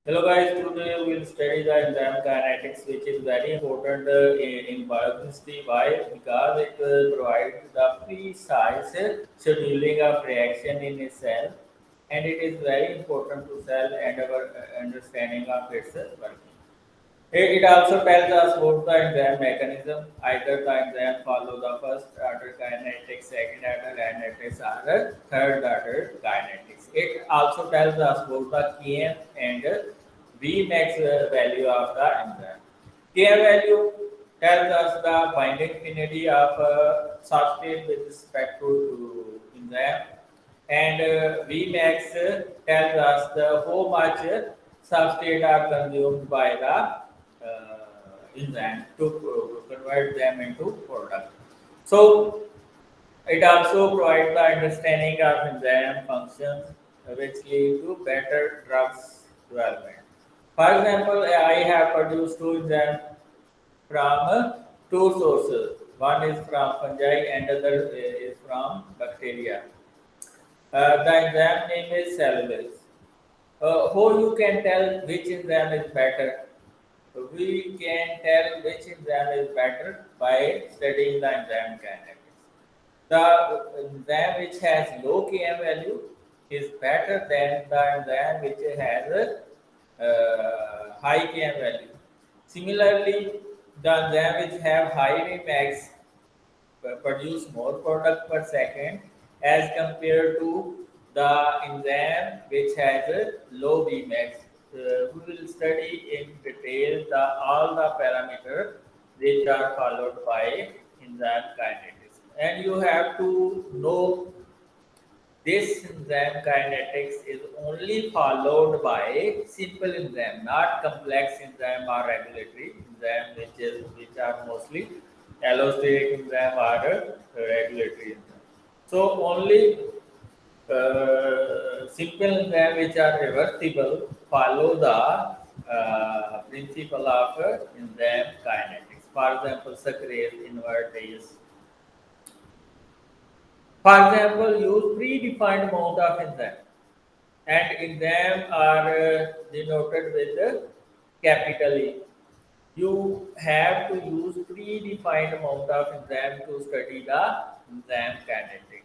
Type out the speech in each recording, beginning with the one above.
Hello guys, today we will study the enzyme kinetics, which is very important in biochemistry. Why? Because it provides the precise scheduling of reaction in a cell, and it is very important to cell and our understanding of its working. It also tells us about the enzyme mechanism. Either the enzyme follow the first order kinetics, second order kinetics, or third order kinetics. It also tells us about the Km and Vmax value of the enzyme. Km value tells us the binding affinity of substrate with respect to enzyme, and Vmax tells us the how much substrate are consumed by the enzyme to convert them into product. So it also provides the understanding of enzyme functions, which lead to better drugs development. For example, I have produced two enzymes from two sources. One is from fungi and other is from bacteria. The enzyme name is cellulase. How you can tell which enzyme is better? We can tell which enzyme is better by studying the enzyme kinetics. The enzyme which has low Km value is better than the enzyme which has a high Km value. Similarly, the enzyme which have high Vmax produce more product per second as compared to the enzyme which has a low Vmax. We will study in detail all the parameters which are followed by enzyme kinetics. And you have to know this enzyme kinetics is only followed by simple enzyme, not complex enzyme or regulatory enzyme, which are mostly allosteric enzyme or regulatory enzyme. So only simple enzyme which are reversible follow the principle of enzyme kinetics. For example, sucrase, invertase, for example, use predefined amount of enzyme, and enzyme are denoted with capital E. You have to use predefined amount of enzyme to study the enzyme kinetic.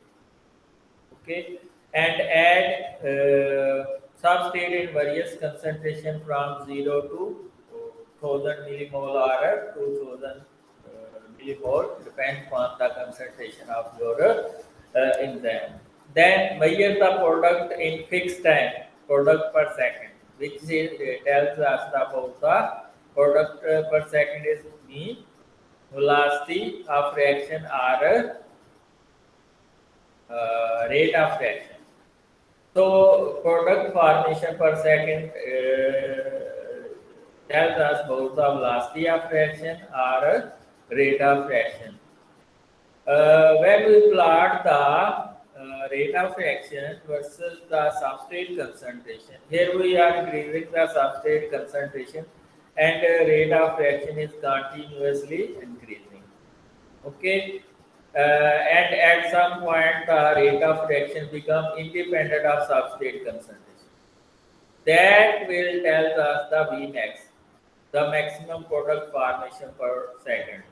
Okay, and add substrate in various concentration from 0 to 1000 millimole or 2000 millimole, depends on the concentration of your enzyme. Then measure the product in fixed time, product per second, which is, tells us about the product per second is mean velocity of reaction or rate of reaction. So product formation per second tells us about the velocity of reaction or rate of reaction. When we plot the rate of reaction versus the substrate concentration, here we are increasing the substrate concentration, and rate of reaction is continuously increasing. Okay, and at some point the rate of reaction become independent of substrate concentration. That will tell us the Vmax, the maximum product formation per second.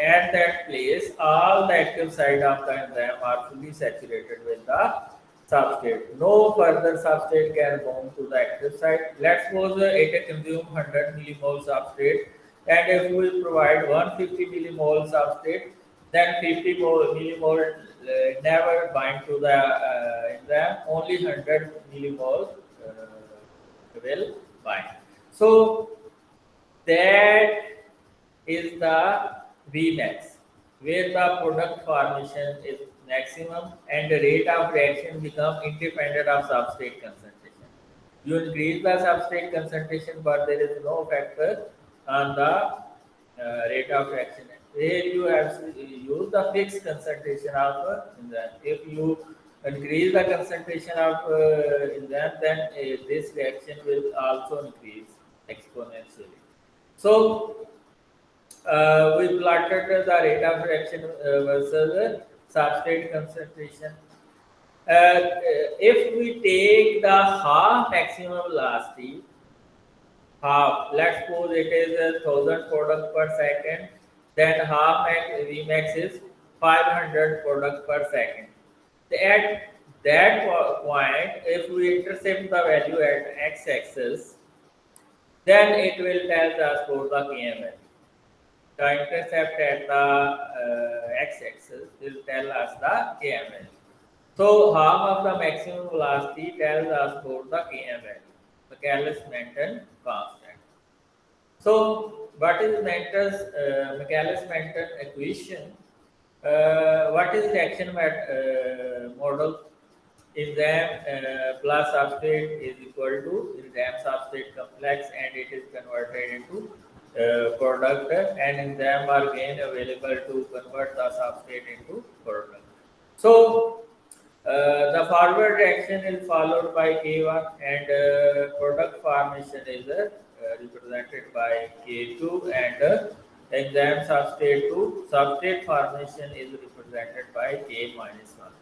At that place, all the active site of the enzyme are fully saturated with the substrate. No further substrate can bond to the active site. Let's suppose it consumes 100 millimole substrate, and if we provide 150 millimole substrate, then 50 millimole never bind to the enzyme. Only 100 millimole will bind. So that is the Vmax, where the product formation is maximum and the rate of reaction become independent of substrate concentration. You increase the substrate concentration, but there is no factor on the rate of reaction. Here you have to use the fixed concentration of enzyme. If you increase the concentration of enzyme, then this reaction will also increase exponentially. So we plotted the rate of reaction versus substrate concentration. If we take the half maximum velocity, half. Let's suppose it is 1,000 products per second. Then half max Vmax is 500 products per second. At that point, if we intercept the value at x-axis, then it will tell us for the KML. The intercept at the x-axis will tell us the KML. So half of the maximum velocity tells us for the KML, the Maclaurin-Menten constant. So what is Maclaurin-Menten equation? What is the action model? Enzyme plus substrate is equal to enzyme substrate complex, and it is converted into product, and enzyme are again available to convert the substrate into product. So the forward reaction is followed by K1, and product formation is represented by K2, and enzyme substrate 2 substrate formation is represented by K minus 1.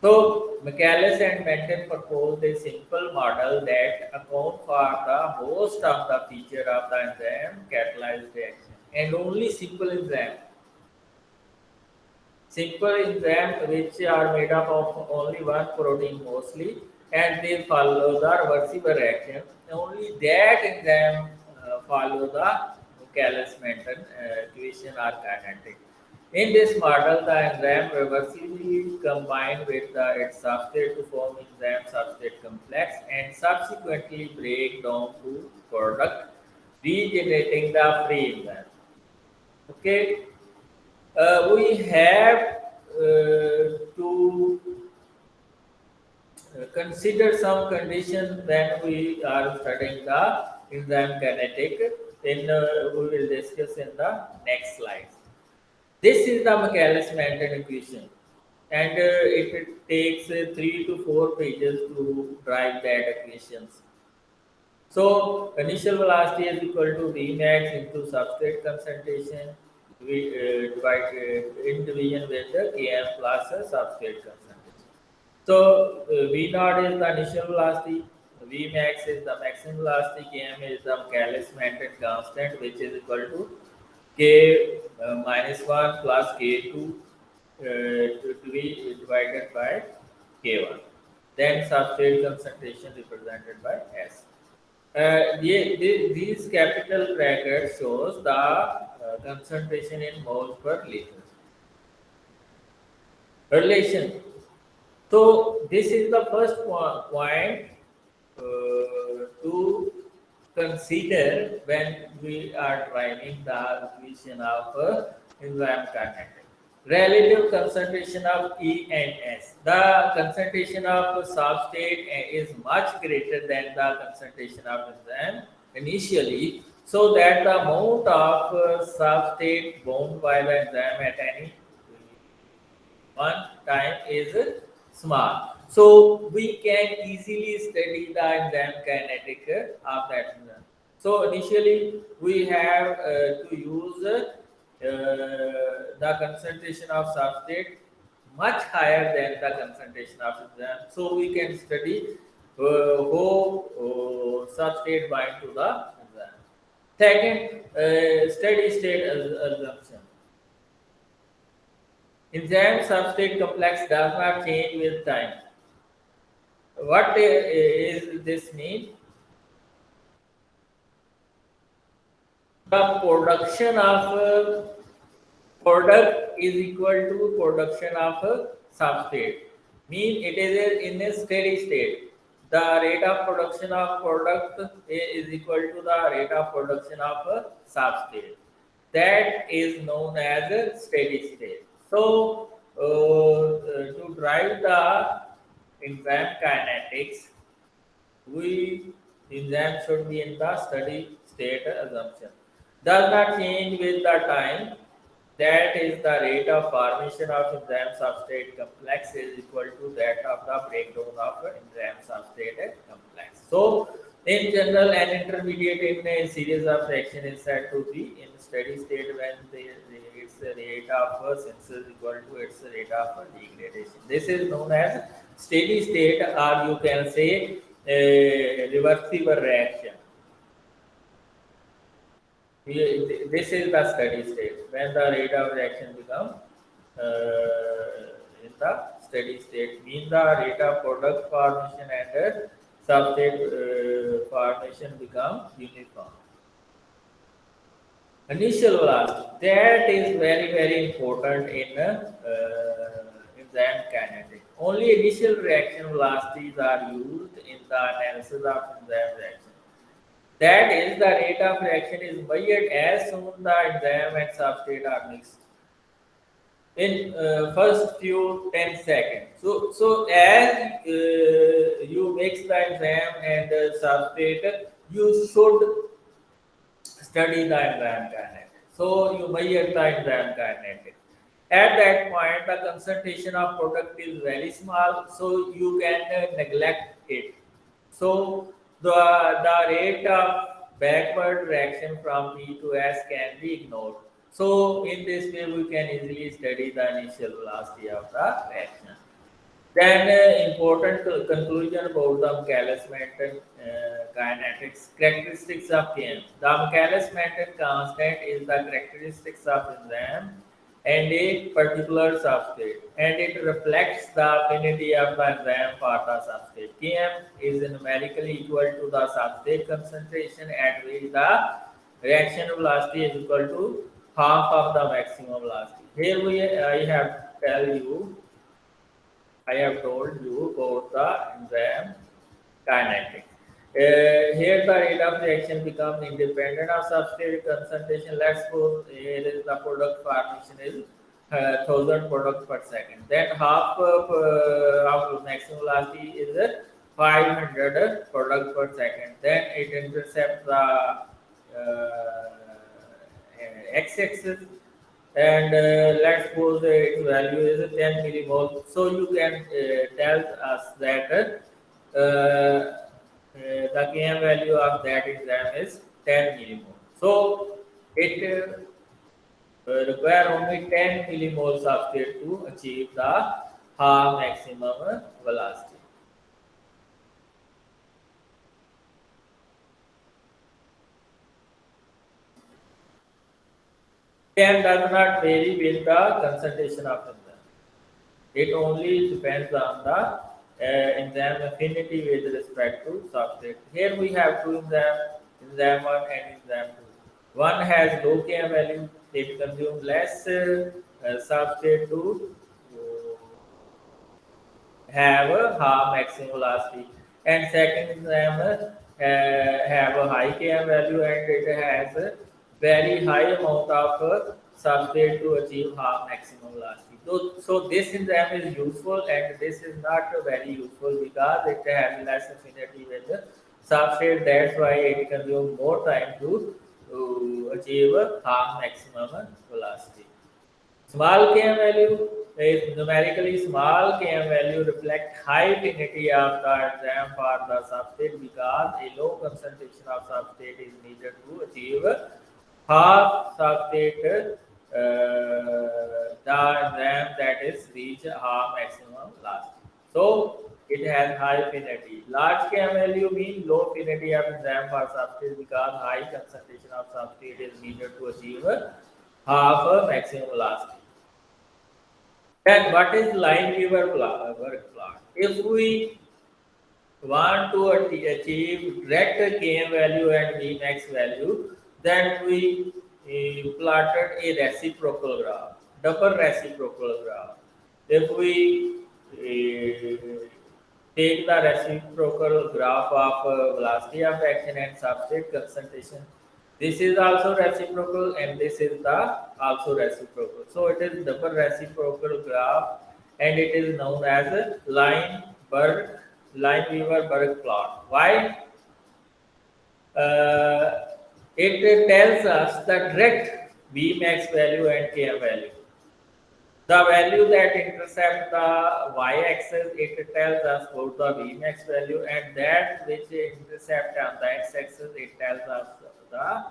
So Michaelis and Menten proposed a simple model that accounts for the most of the feature of the enzyme catalyzed reaction, and only simple enzyme which are made up of only one protein mostly, and they follow the reversible reaction. Only that enzyme follow the Michaelis-Menten equation or kinetic. In this model, the enzyme reversibly combined with its substrate to form enzyme substrate complex and subsequently break down to product, regenerating the free enzyme. Okay, we have to consider some conditions when we are studying the enzyme kinetic. Then we will discuss in the next slide. This is the Michaelis-Menten equation, and it takes 3 to 4 pages to write that equations. So initial velocity is equal to Vmax into substrate concentration. We divide in division with the Km plus the substrate concentration. So V naught is the initial velocity, Vmax is the maximum velocity, Km is the Michaelis-Menten constant, which is equal to K minus 1 plus K2 to be divided by K1. Then substrate concentration represented by S. These capital brackets shows the concentration in moles per liter. Relation. So this is the first point to consider when we are driving the equation of enzyme kinetic. Relative concentration of E and S. The concentration of substrate is much greater than the concentration of enzyme initially, so that the amount of substrate bound by the enzyme at any one time is small. So we can easily study the enzyme kinetic of that enzyme. So initially we have to use the concentration of substrate much higher than the concentration of enzyme. So we can study how substrate bind to the enzyme. Second, steady state assumption. Enzyme substrate complex does not change with time. What is this mean? The production of product is equal to production of substrate. Mean it is in a steady state. The rate of production of product is equal to the rate of production of substrate. That is known as a steady state. So, to drive the enzyme kinetics, enzyme should be in the steady state assumption. Does not change with the time. That is the rate of formation of enzyme substrate complex is equal to that of the breakdown of enzyme substrate complex. So, in general, an intermediate in a series of reaction is said to be in steady state when its rate of synthesis equal to its rate of degradation. This is known as steady state, or you can say reversible reaction. This is the steady state when the rate of reaction become in the steady state, mean the rate of product formation and substrate formation become uniform. Initial velocity, that is very important in enzyme kinetics. Only initial reaction velocities are used in the analysis of enzyme reaction. That is, the rate of reaction is measured as soon the enzyme and substrate are mixed in first few 10 seconds. So as you mix the enzyme and substrate, you should study the enzyme kinetics. So you measure the enzyme kinetics. At that point, the concentration of product is very small, so you can neglect it. So the rate of backward reaction from P to S can be ignored. So in this way, we can easily study the initial velocity of the reaction. Then important conclusion about the Michaelis-Menten kinetics characteristics of Km. The Michaelis-Menten constant is the characteristics of enzyme and a particular substrate, and it reflects the affinity of the enzyme for the substrate. Km is numerically equal to the substrate concentration at which the reaction velocity is equal to half of the maximum velocity. Here I have told you about the enzyme kinetics. Here the rate of reaction becomes independent of substrate concentration. Let's suppose here is the product formation is 1000 products per second. Then half of maximum velocity is 500 products per second. Then it intercepts the x-axis, and let's suppose its value is 10 millimole. So you can tell us that the Km value of that enzyme is 10 millimole. So it require only 10 millimoles of state to achieve the half maximum velocity. Km does not vary with the concentration of enzyme. It only depends on the enzyme affinity with respect to substrate. Here we have two enzyme 1 and enzyme 2. One has low Km value, it consumes less substrate to have a half maximum velocity. And second enzyme have a high Km value and it has a very high amount of substrate to achieve half maximum velocity. So this enzyme is useful and this is not very useful because it has less affinity with the substrate. That's why it consumes more time to achieve half maximum velocity. Small Km value is numerically small Km value reflect high affinity of the enzyme for the substrate because a low concentration of substrate is needed to achieve half substrate the enzyme that is reach half maximum velocity. So it has high affinity. Large Km value means low affinity of enzyme for substrate because high concentration of substrate is needed to achieve half maximum velocity. Then what is Lineweaver work plot? If we want to achieve direct Km value and Vmax value, then we plotted a reciprocal graph, double reciprocal graph. If we take the reciprocal graph of velocity of action and substrate concentration, this is also reciprocal and this is the also reciprocal. So it is double reciprocal graph and it is known as a Lineweaver-Burk plot. Why? It tells us the direct Vmax value and Km value. The value that intercepts the y-axis, it tells us about the Vmax value, and that which intercept on the x-axis, it tells us the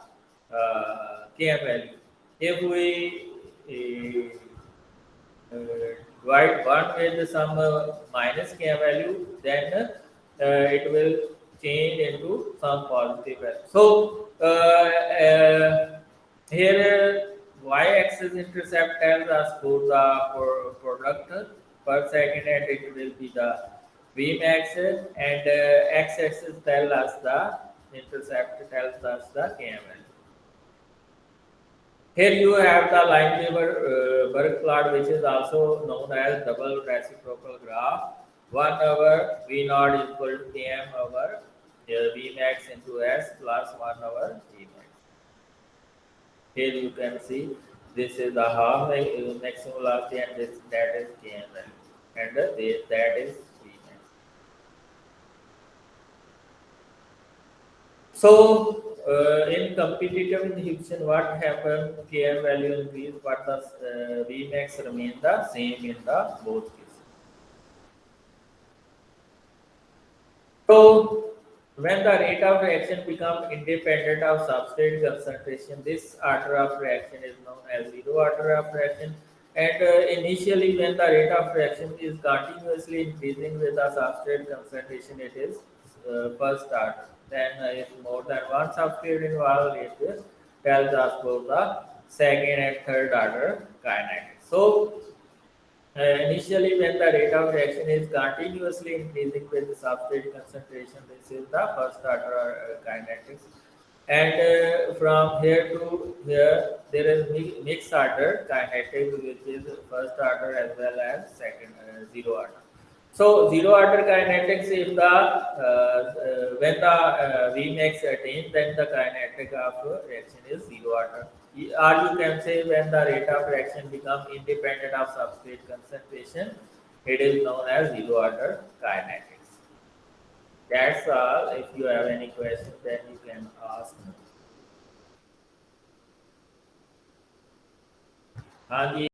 Km value. If we divide one with some minus Km value, then it will change into some positive value. So Here, y-axis intercept tells us both the product per second, and it will be the Vmax, and x-axis tells us the intercept, tells us the km. Here you have the Lineweaver plot, which is also known as double reciprocal graph. 1 over V naught is equal to Km over Vmax into S plus 1 over Vmax. Here you can see this is the half maximum velocity, and that is Km value, and that is Vmax. So, in competitive inhibition, what happened? Km value increase, but the Vmax remain the same in the both cases. So, when the rate of reaction becomes independent of substrate concentration, this order of reaction is known as zero order of reaction. And initially, when the rate of reaction is continuously increasing with the substrate concentration, it is first order. Then, if more than one substrate involved, it tells us about the second and third order kinetics. So, initially, when the rate of reaction is continuously increasing with the substrate concentration, this is the first order kinetics. And from here to here, there is mixed order kinetics, which is first order as well as second zero order. So zero order kinetics, if the when the Vmax attained, then the kinetic of reaction is zero order. Or you can say when the rate of reaction becomes independent of substrate concentration, it is known as zero order kinetics. That's all. If you have any questions, then you can ask me. हाँ जी